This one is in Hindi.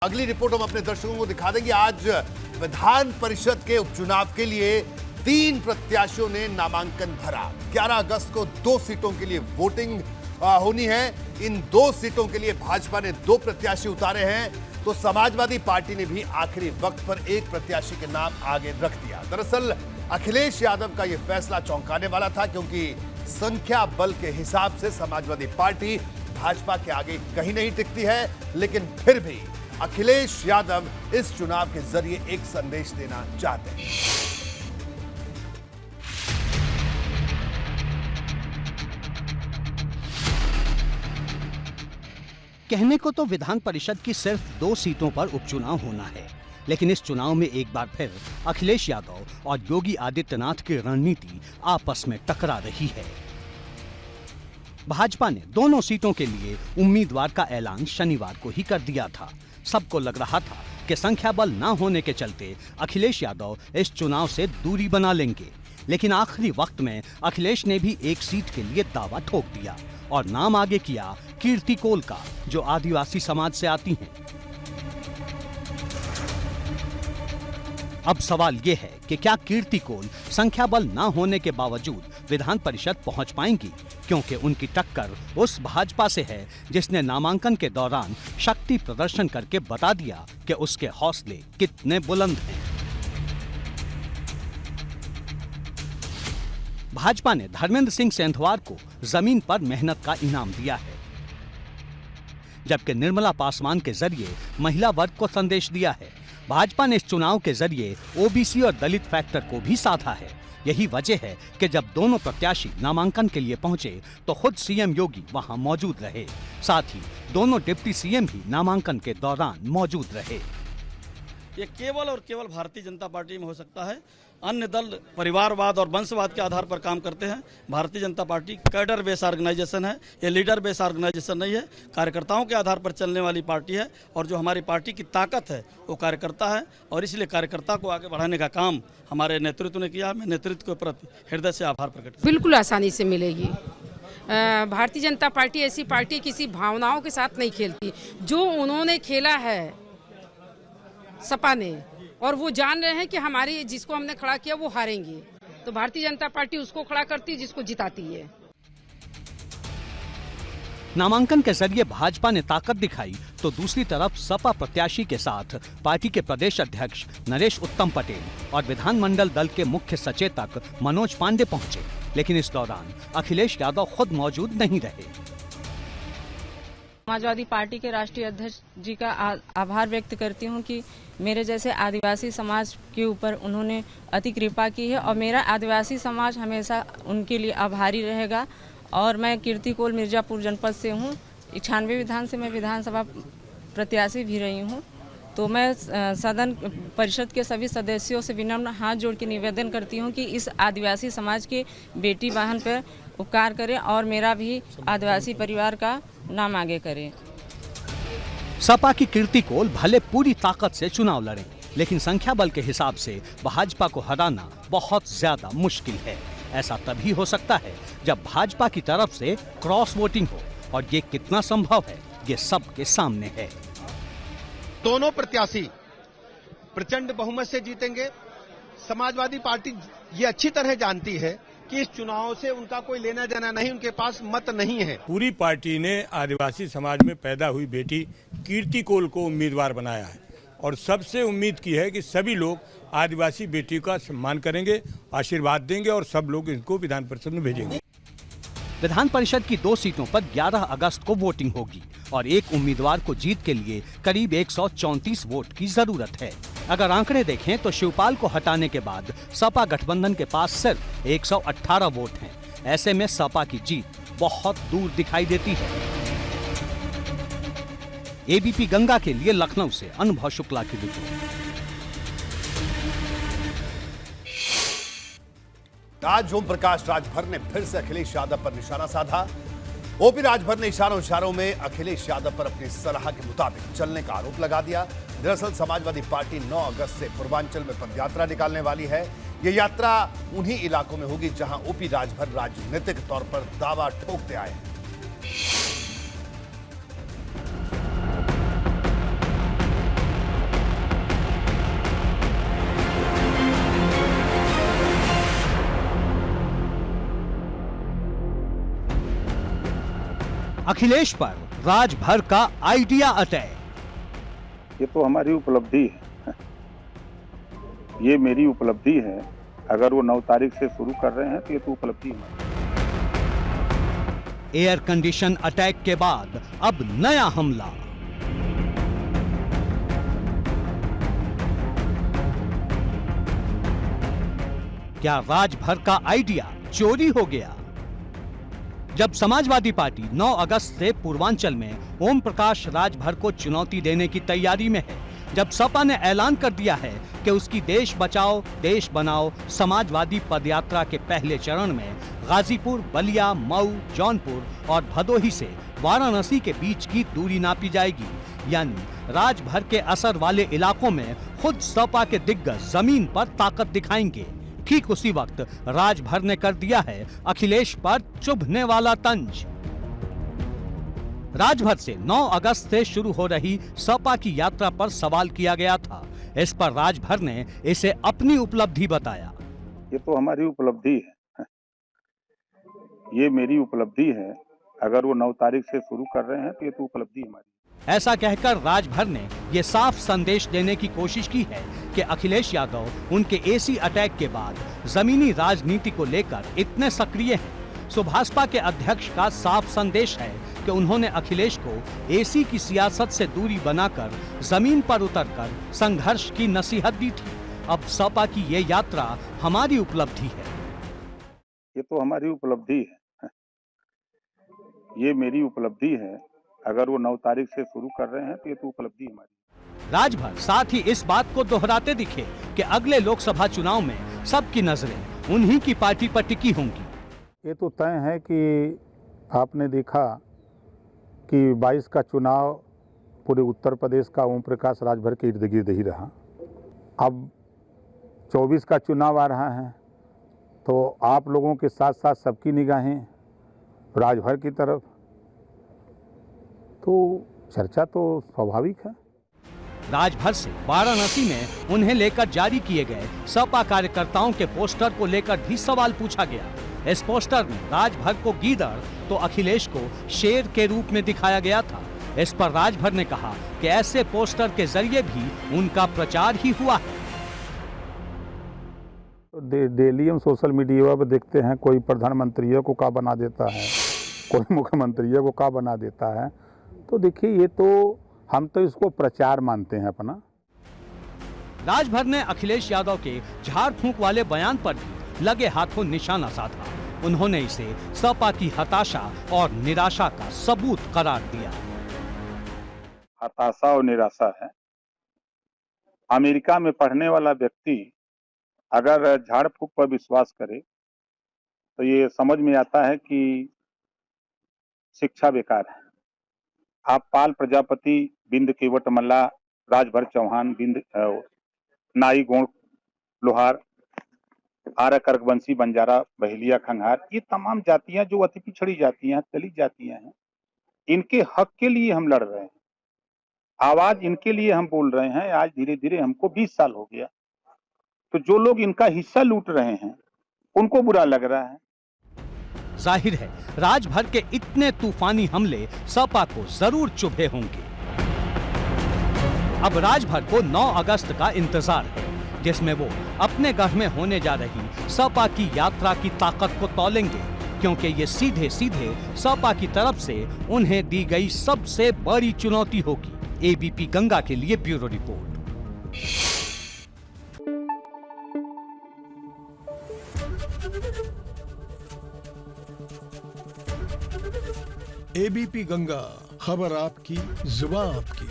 अगली रिपोर्ट हम अपने दर्शकों को दिखा देंगे। आज विधान परिषद के उपचुनाव के लिए 3 प्रत्याशियों ने नामांकन भरा। 11 अगस्त को 2 सीटों के लिए वोटिंग होनी है। इन 2 सीटों के लिए भाजपा ने 2 प्रत्याशी उतारे हैं, तो समाजवादी पार्टी ने भी आखिरी वक्त पर एक प्रत्याशी के नाम आगे रख दिया। दरअसल अखिलेश यादव का यह फैसला चौंकाने वाला था, क्योंकि संख्या बल के हिसाब से समाजवादी पार्टी भाजपा के आगे कहीं नहीं टिकती है, लेकिन फिर भी अखिलेश यादव इस चुनाव के जरिए एक संदेश देना चाहते हैं। कहने को तो विधान परिषद की सिर्फ 2 सीटों पर उपचुनाव होना है, लेकिन इस चुनाव में एक बार फिर अखिलेश यादव और योगी आदित्यनाथ की रणनीति आपस में टकरा रही है। भाजपा ने दोनों सीटों के लिए उम्मीदवार का ऐलान शनिवार को ही कर दिया था। सबको लग रहा था कि संख्या बल न होने के चलते अखिलेश यादव इस चुनाव से दूरी बना लेंगे, लेकिन आखिरी वक्त में अखिलेश ने भी एक सीट के लिए दावा ठोक दिया और नाम आगे किया कीर्ति कोल का, जो आदिवासी समाज से आती हैं। अब सवाल यह है कि क्या कीर्ति कोल संख्या बल न होने के बावजूद विधान परिषद पहुंच पाएंगी, क्योंकि उनकी टक्कर उस भाजपा से है जिसने नामांकन के दौरान शक्ति प्रदर्शन करके बता दिया कि उसके हौसले कितने बुलंद हैं। भाजपा ने धर्मेंद्र सिंह सेंधवार को जमीन पर मेहनत का इनाम दिया है, जबकि निर्मला पासवान के जरिए महिला वर्ग को संदेश दिया है। भाजपा ने इस चुनाव के जरिए ओबीसी और दलित फैक्टर को भी साधा है। यही वजह है कि जब दोनों प्रत्याशी नामांकन के लिए पहुंचे तो खुद सीएम योगी वहां मौजूद रहे, साथ ही दोनों डिप्टी सीएम भी नामांकन के दौरान मौजूद रहे। ये केवल और केवल भारतीय जनता पार्टी में हो सकता है। अन्य दल परिवारवाद और वंशवाद के आधार पर काम करते हैं। Bharatiya Janata party cadre base organisation है, ये लीडर बेस ऑर्गेनाइजेशन नहीं है। कार्यकर्ताओं के आधार पर चलने वाली पार्टी है, और जो हमारी पार्टी की ताकत है वो कार्यकर्ता है, और इसलिए कार्यकर्ता को आगे बढ़ाने का काम हमारे नेतृत्व ने किया। मैं नेतृत्व के प्रति हृदय से आभार प्रकट करता हूं। बिल्कुल आसानी से मिलेगी। भारतीय जनता पार्टी ऐसी पार्टी किसी भावनाओं के साथ नहीं खेलती। जो उन्होंने खेला है सपा ने, और वो जान रहे हैं कि हमारी जिसको हमने खड़ा किया वो हारेंगे, तो भारतीय जनता पार्टी उसको खड़ा करती है जिसको जिताती है। नामांकन के जरिए भाजपा ने ताकत दिखाई, तो दूसरी तरफ सपा प्रत्याशी के साथ पार्टी के प्रदेश अध्यक्ष नरेश उत्तम पटेल और विधानमंडल दल के मुख्य सचेतक मनोज पांडे पहुंचे, लेकिन इस दौरान अखिलेश यादव खुद मौजूद नहीं रहे। समाजवादी पार्टी के राष्ट्रीय अध्यक्ष जी का आभार व्यक्त करती हूं कि मेरे जैसे आदिवासी समाज के ऊपर उन्होंने अति कृपा की है, और मेरा आदिवासी समाज हमेशा उनके लिए आभारी रहेगा। और मैं कीर्ति कोल मिर्जापुर जनपद से हूं। 96 विधान से मैं विधानसभा प्रत्याशी भी रही हूं। तो मैं सदन परिषद के सभी सदस्यों से विनम्र हाथ जोड़ के निवेदन करती हूं कि इस आदिवासी समाज के बेटी बहन पर उपकार करें और मेरा भी आदिवासी परिवार का नाम आगे करें। सपा की कीर्ति कोल भले पूरी ताकत से चुनाव लड़े, लेकिन संख्या बल के हिसाब से भाजपा को हराना बहुत ज्यादा मुश्किल है। ऐसा तभी हो सकता है जब भाजपा की तरफ से क्रॉस वोटिंग हो, और ये कितना संभव है ये सबके सामने है। दोनों प्रत्याशी प्रचंड बहुमत से जीतेंगे। समाजवादी पार्टी ये अच्छी तरह जानती है कि इस चुनाव से उनका कोई लेना देना नहीं, उनके पास मत नहीं है। पूरी पार्टी ने आदिवासी समाज में पैदा हुई बेटी कीर्ति कोल को उम्मीदवार बनाया है, और सबसे उम्मीद की है कि सभी लोग आदिवासी बेटी का सम्मान करेंगे, आशीर्वाद देंगे, और सब लोग इनको विधान परिषद में भेजेंगे। विधान परिषद की 2 सीटों पर 11 अगस्त को वोटिंग होगी, और एक उम्मीदवार को जीत के लिए करीब 134 वोट की जरूरत है। अगर आंकड़े देखें तो शिवपाल को हटाने के बाद सपा गठबंधन के पास सिर्फ 118 वोट हैं। ऐसे में सपा की जीत बहुत दूर दिखाई देती है। एबीपी गंगा के लिए लखनऊ से अनुभव शुक्ला की रिपोर्ट। आज ओम प्रकाश राजभर ने फिर से अखिलेश यादव पर निशाना साधा। ओपी राजभर ने इशारों में अखिलेश यादव पर अपनी सलाह के मुताबिक चलने का आरोप लगा दिया। दरअसल समाजवादी पार्टी 9 अगस्त से पूर्वांचल में पदयात्रा निकालने वाली है। ये यात्रा उन्हीं इलाकों में होगी जहां ओपी राजभर राजनीतिक तौर पर दावा ठोकते आए हैं। अखिलेश पर राजभर का आइडिया अटैक। ये तो हमारी उपलब्धि है, ये मेरी उपलब्धि है। अगर वो 9 तारीख से शुरू कर रहे हैं तो ये तो उपलब्धि है। एयर कंडीशन अटैक के बाद अब नया हमला। क्या राजभर का आइडिया चोरी हो गया? जब समाजवादी पार्टी 9 अगस्त से पूर्वांचल में ओम प्रकाश राजभर को चुनौती देने की तैयारी में है, जब सपा ने ऐलान कर दिया है कि उसकी देश बचाओ देश बनाओ समाजवादी पदयात्रा के पहले चरण में गाजीपुर, बलिया, मऊ, जौनपुर और भदोही से वाराणसी के बीच की दूरी नापी जाएगी, यानी राजभर के असर वाले इलाकों में खुद सपा के दिग्गज जमीन पर ताकत दिखाएंगे। ठीक उसी वक्त राजभर ने कर दिया है अखिलेश पर चुभने वाला तंज। राजभर से 9 अगस्त से शुरू हो रही सपा की यात्रा पर सवाल किया गया था। इस पर राजभर ने इसे अपनी उपलब्धि बताया। ये तो हमारी उपलब्धि है, ये मेरी उपलब्धि है। अगर वो 9 तारीख से शुरू कर रहे हैं तो ये तो उपलब्धि हमारी। ऐसा कहकर राजभर ने ये साफ संदेश देने की कोशिश की है कि अखिलेश यादव उनके एसी अटैक के बाद जमीनी राजनीति को लेकर इतने सक्रिय हैं। सुभाषपा के अध्यक्ष का साफ संदेश है कि उन्होंने अखिलेश को एसी की सियासत से दूरी बनाकर जमीन पर उतरकर संघर्ष की नसीहत दी थी। अब सपा की ये यात्रा हमारी उपलब्धि है। ये तो हमारी उपलब्धि है, ये मेरी उपलब्धि है। अगर वो 9 तारीख से शुरू कर रहे हैं तो ये तो उपलब्धि हमारी। राजभर साथ ही इस बात को दोहराते दिखे कि अगले लोकसभा चुनाव में सबकी नजरें उन्हीं की पार्टी पर टिकी होंगी। ये तो तय है कि आपने देखा कि 22 का चुनाव पूरे उत्तर प्रदेश का ओम प्रकाश राजभर के इर्द गिर्द ही रहा। अब 24 का चुनाव आ रहा है तो आप लोगों के साथ साथ सबकी निगाहें राजभर की तरफ, तो चर्चा तो स्वाभाविक है। राजभर से वाराणसी में उन्हें लेकर जारी किए गए सपा कार्यकर्ताओं के पोस्टर को लेकर भी सवाल पूछा गया। इस पोस्टर में राजभर को गीदड़ तो अखिलेश को शेर के रूप में दिखाया गया था। इस पर राजभर ने कहा कि ऐसे पोस्टर के जरिए भी उनका प्रचार ही हुआ है। डेली हम सोशल मीडिया पर देखते हैं, कोई प्रधानमंत्रियों को का बना देता है, कोई मुख्यमंत्रियों को का बना देता है। तो देखिए, ये तो हम तो इसको प्रचार मानते हैं अपना। राजभर ने अखिलेश यादव के झाड़ फूंक वाले बयान पर भी लगे हाथों निशाना साधा। उन्होंने इसे सपा की हताशा और निराशा का सबूत करार दिया। हताशा और निराशा है। अमेरिका में पढ़ने वाला व्यक्ति अगर झाड़ फूक पर विश्वास करे तो ये समझ में आता है कि शिक्षा बेकार है। आप पाल प्रजापति, बिंद केवट मल्ला, राजभर चौहान, बिंद नाई गोंड लोहार, आर्य करकवंशी, बंजारा, बहेलिया, खंगार, ये तमाम जातियां जो अति पिछड़ी जातियां, दलित जातियां हैं, इनके हक के लिए हम लड़ रहे हैं। आवाज इनके लिए हम बोल रहे हैं। आज धीरे धीरे हमको 20 साल हो गया, तो जो लोग इनका हिस्सा लूट रहे हैं उनको बुरा लग रहा है। जाहिर है राजभर के इतने तूफानी हमले सपा को जरूर चुभे होंगे। अब राजभर को 9 अगस्त का इंतजार है, जिसमें वो अपने गढ़ में होने जा रही सपा की यात्रा की ताकत को तौलेंगे, क्योंकि ये सीधे सीधे सपा की तरफ से उन्हें दी गई सबसे बड़ी चुनौती होगी। एबीपी गंगा के लिए ब्यूरो रिपोर्ट। एबीपी गंगा, खबर आपकी, जुबान आपकी।